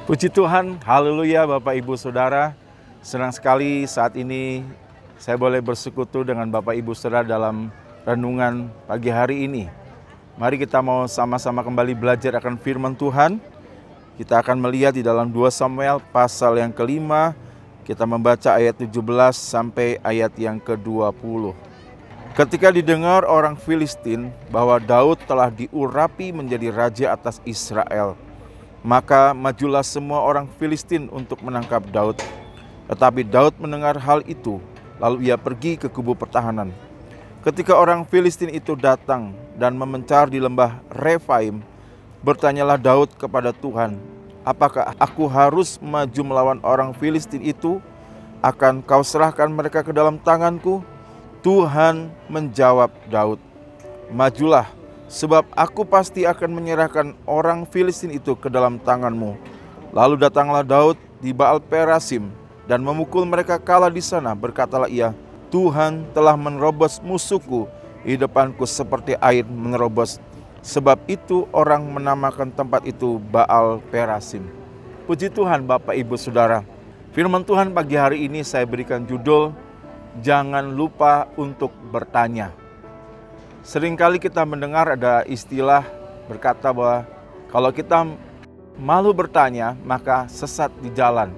Puji Tuhan, haleluya Bapak Ibu Saudara. Senang sekali saat ini saya boleh bersekutu dengan Bapak Ibu Saudara dalam renungan pagi hari ini. Mari kita mau sama-sama kembali belajar akan firman Tuhan. Kita akan melihat di dalam 2 Samuel pasal yang kelima. Kita membaca ayat 17 sampai ayat yang ke-20. Ketika didengar orang Filistin bahwa Daud telah diurapi menjadi raja atas Israel, maka majulah semua orang Filistin untuk menangkap Daud. Tetapi Daud mendengar hal itu, lalu ia pergi ke kubu pertahanan. Ketika orang Filistin itu datang dan memencar di lembah Refaim, bertanyalah Daud kepada Tuhan, apakah aku harus maju melawan orang Filistin itu? Akan kau serahkan mereka ke dalam tanganku? Tuhan menjawab Daud, majulah, sebab aku pasti akan menyerahkan orang Filistin itu ke dalam tanganmu. Lalu datanglah Daud di Baal Perasim dan memukul mereka kalah di sana. Berkatalah ia, Tuhan telah menerobos musuhku di depanku seperti air menerobos. Sebab itu orang menamakan tempat itu Baal Perasim. Puji Tuhan Bapak Ibu Saudara. Firman Tuhan pagi hari ini saya berikan judul, jangan lupa untuk bertanya. Seringkali kita mendengar ada istilah berkata bahwa kalau kita malu bertanya, maka sesat di jalan.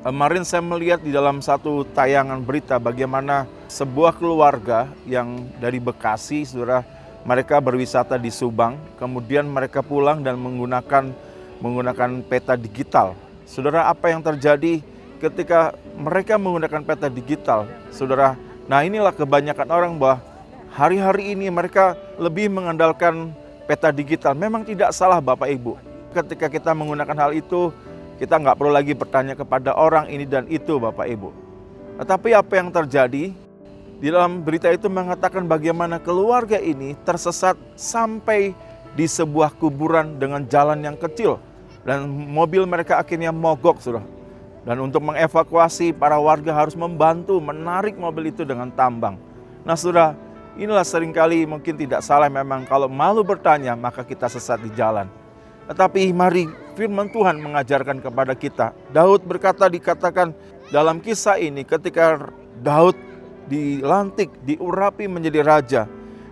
Kemarin saya melihat di dalam satu tayangan berita bagaimana sebuah keluarga yang dari Bekasi, saudara, mereka berwisata di Subang, kemudian mereka pulang dan menggunakan peta digital. Saudara, apa yang terjadi ketika mereka menggunakan peta digital, saudara? Nah, inilah kebanyakan orang bahwa hari-hari ini mereka lebih mengandalkan peta digital. Memang tidak salah Bapak Ibu. Ketika kita menggunakan hal itu, kita nggak perlu lagi bertanya kepada orang ini dan itu Bapak Ibu. Tetapi apa yang terjadi? Di dalam berita itu mengatakan bagaimana keluarga ini tersesat sampai di sebuah kuburan dengan jalan yang kecil. Dan mobil mereka akhirnya mogok, saudara. Dan untuk mengevakuasi, para warga harus membantu menarik mobil itu dengan tambang. Nah saudara, inilah seringkali mungkin tidak salah memang kalau malu bertanya maka kita sesat di jalan. Tetapi mari firman Tuhan mengajarkan kepada kita. Daud dikatakan dalam kisah ini ketika Daud dilantik, diurapi menjadi raja.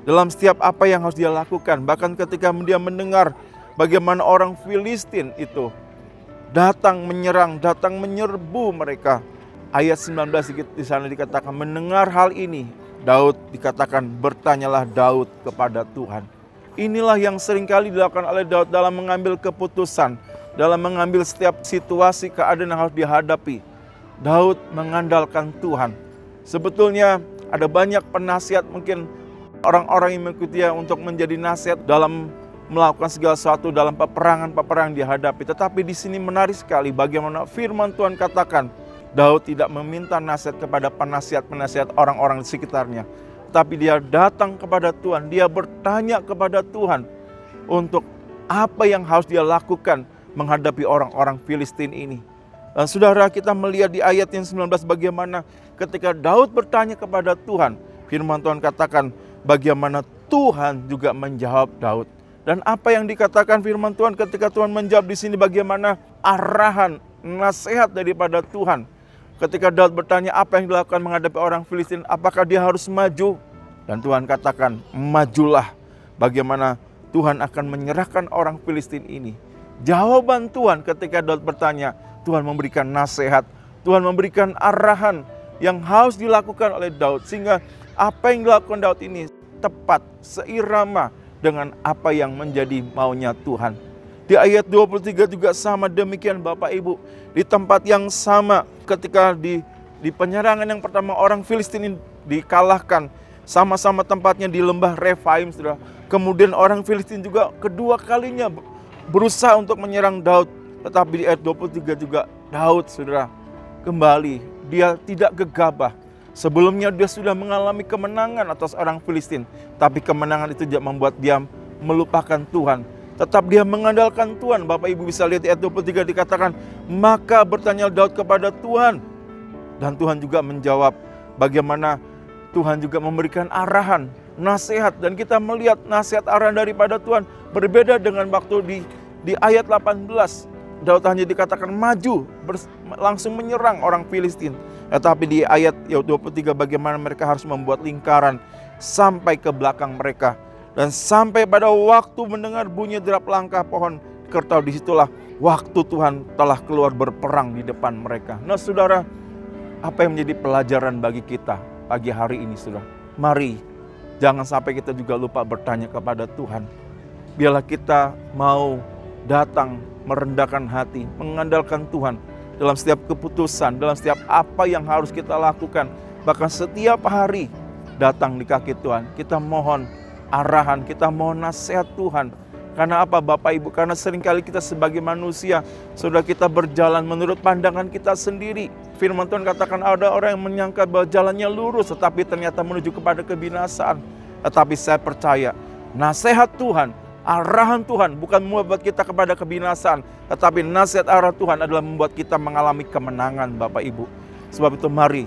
Dalam setiap apa yang harus dia lakukan. Bahkan ketika dia mendengar bagaimana orang Filistin itu datang menyerang, datang menyerbu mereka. Ayat 19 di sana dikatakan mendengar hal ini. Daud dikatakan bertanyalah Daud kepada Tuhan. Inilah yang seringkali dilakukan oleh Daud dalam mengambil keputusan, dalam mengambil setiap situasi keadaan yang harus dihadapi. Daud mengandalkan Tuhan. Sebetulnya ada banyak penasihat mungkin orang-orang yang mengikuti dia untuk menjadi nasihat dalam melakukan segala sesuatu dalam peperangan dihadapi. Tetapi di sini menarik sekali bagaimana firman Tuhan katakan, Daud tidak meminta nasihat kepada penasihat-penasihat orang-orang di sekitarnya. Tapi dia datang kepada Tuhan, dia bertanya kepada Tuhan untuk apa yang harus dia lakukan menghadapi orang-orang Filistin ini. Dan saudara, kita melihat di ayat yang 19 bagaimana ketika Daud bertanya kepada Tuhan, firman Tuhan katakan bagaimana Tuhan juga menjawab Daud. Dan apa yang dikatakan firman Tuhan ketika Tuhan menjawab di sini bagaimana arahan, nasihat daripada Tuhan. Ketika Daud bertanya apa yang dilakukan menghadapi orang Filistin, apakah dia harus maju? Dan Tuhan katakan, majulah. Bagaimana Tuhan akan menyerahkan orang Filistin ini. Jawaban Tuhan ketika Daud bertanya, Tuhan memberikan nasihat, Tuhan memberikan arahan yang harus dilakukan oleh Daud. Sehingga apa yang dilakukan Daud ini tepat, seirama dengan apa yang menjadi maunya Tuhan. Di ayat 23 juga sama demikian Bapak Ibu. Di tempat yang sama ketika di penyerangan yang pertama orang Filistin dikalahkan. Sama-sama tempatnya di lembah Refaim, saudara. Kemudian orang Filistin juga kedua kalinya berusaha untuk menyerang Daud. Tetapi di ayat 23 juga Daud, saudara, kembali. Dia tidak gegabah. Sebelumnya dia sudah mengalami kemenangan atas orang Filistin. Tapi kemenangan itu tidak membuat dia melupakan Tuhan. Tetap dia mengandalkan Tuhan. Bapak Ibu bisa lihat di ayat 23 dikatakan, maka bertanya Daud kepada Tuhan. Dan Tuhan juga menjawab bagaimana Tuhan juga memberikan arahan, nasihat. Dan kita melihat nasihat arahan daripada Tuhan berbeda dengan waktu di ayat 18. Daud hanya dikatakan maju, langsung menyerang orang Filistin. Tetapi di ayat 23 bagaimana mereka harus membuat lingkaran sampai ke belakang mereka. Dan sampai pada waktu mendengar bunyi derap langkah pohon kertau, disitulah waktu Tuhan telah keluar berperang di depan mereka. Nah saudara, apa yang menjadi pelajaran bagi kita pagi hari ini saudara? Mari, jangan sampai kita juga lupa bertanya kepada Tuhan. Biarlah kita mau datang merendahkan hati, mengandalkan Tuhan dalam setiap keputusan, dalam setiap apa yang harus kita lakukan. Bahkan setiap hari datang di kaki Tuhan, kita mohon arahan, kita mohon nasihat Tuhan. Karena apa Bapak Ibu? Karena seringkali kita sebagai manusia, saudara, kita berjalan menurut pandangan kita sendiri. Firman Tuhan katakan ada orang yang menyangka bahwa jalannya lurus, tetapi ternyata menuju kepada kebinasaan. Tetapi saya percaya, nasihat Tuhan, arahan Tuhan bukan membuat kita kepada kebinasaan, tetapi nasihat arah Tuhan adalah membuat kita mengalami kemenangan Bapak Ibu. Sebab itu mari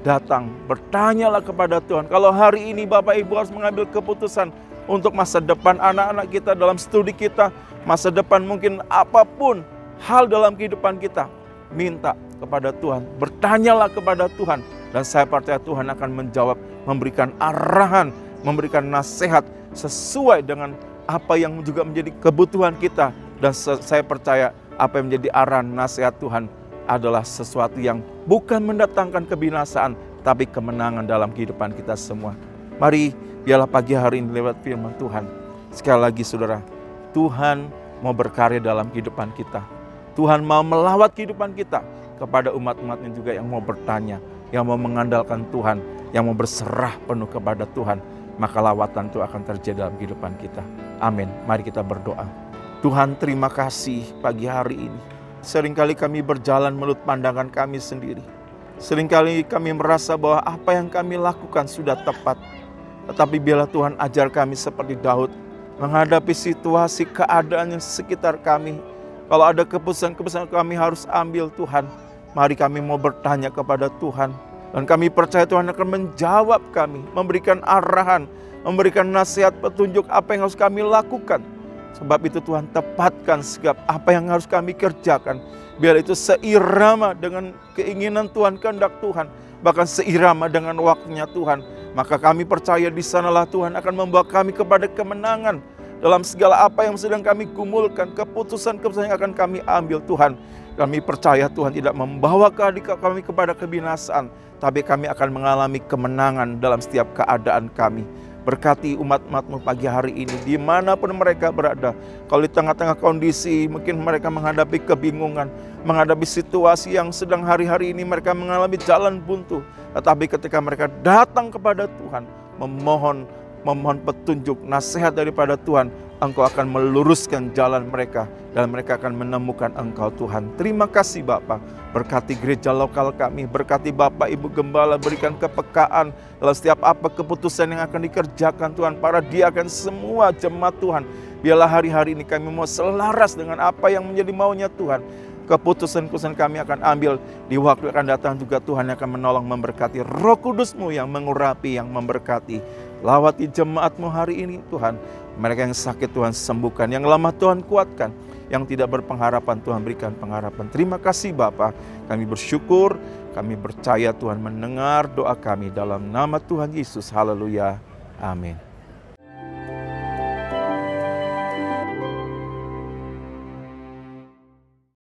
datang, bertanyalah kepada Tuhan. Kalau hari ini Bapak Ibu harus mengambil keputusan untuk masa depan anak-anak kita, dalam studi kita, masa depan mungkin apapun hal dalam kehidupan kita, minta kepada Tuhan, bertanyalah kepada Tuhan. Dan saya percaya Tuhan akan menjawab, memberikan arahan, memberikan nasihat sesuai dengan apa yang juga menjadi kebutuhan kita. Dan saya percaya apa yang menjadi arahan nasihat Tuhan adalah sesuatu yang bukan mendatangkan kebinasaan, tapi kemenangan dalam kehidupan kita semua. Mari, biarlah pagi hari ini lewat firman Tuhan. Sekali lagi saudara, Tuhan mau berkarya dalam kehidupan kita. Tuhan mau melawat kehidupan kita kepada umat-umatnya juga yang mau bertanya, yang mau mengandalkan Tuhan, yang mau berserah penuh kepada Tuhan. Maka lawatan itu akan terjadi dalam kehidupan kita. Amin. Mari kita berdoa. Tuhan, terima kasih pagi hari ini. Seringkali kami berjalan menurut pandangan kami sendiri. Seringkali kami merasa bahwa apa yang kami lakukan sudah tepat. Tetapi biarlah Tuhan ajar kami seperti Daud, menghadapi situasi keadaan yang sekitar kami. Kalau ada keputusan-keputusan kami harus ambil Tuhan, mari kami mau bertanya kepada Tuhan. Dan kami percaya Tuhan akan menjawab kami, memberikan arahan, memberikan nasihat, petunjuk apa yang harus kami lakukan. Sebab itu Tuhan, tepatkan segala apa yang harus kami kerjakan. Biar itu seirama dengan keinginan Tuhan, kehendak Tuhan. Bahkan seirama dengan waktunya Tuhan. Maka kami percaya di sanalah Tuhan akan membawa kami kepada kemenangan. Dalam segala apa yang sedang kami gumulkan, keputusan-keputusan yang akan kami ambil Tuhan. Kami percaya Tuhan tidak membawa kami kepada kebinasaan. Tapi kami akan mengalami kemenangan dalam setiap keadaan kami. Berkati umat-umat-Mu pagi hari ini, dimanapun mereka berada. Kalau di tengah-tengah kondisi, mungkin mereka menghadapi kebingungan, menghadapi situasi yang sedang hari-hari ini mereka mengalami jalan buntu. Tetapi ketika mereka datang kepada Tuhan, memohon petunjuk, nasihat daripada Tuhan, Engkau akan meluruskan jalan mereka, dan mereka akan menemukan Engkau Tuhan. Terima kasih Bapa. Berkati gereja lokal kami, berkati Bapak Ibu Gembala, berikan kepekaan dalam setiap apa keputusan yang akan dikerjakan Tuhan. Para diaken semua jemaat Tuhan, biarlah hari-hari ini kami mau selaras dengan apa yang menjadi maunya Tuhan. Keputusan-keputusan kami akan ambil di waktu akan datang juga Tuhan yang akan menolong, memberkati. Roh Kudus-Mu yang mengurapi, yang memberkati. Lawati jemaat-Mu hari ini Tuhan. Mereka yang sakit Tuhan sembuhkan, yang lemah Tuhan kuatkan, yang tidak berpengharapan Tuhan berikan pengharapan. Terima kasih Bapa, kami bersyukur, kami percaya Tuhan mendengar doa kami dalam nama Tuhan Yesus. Haleluya, amin.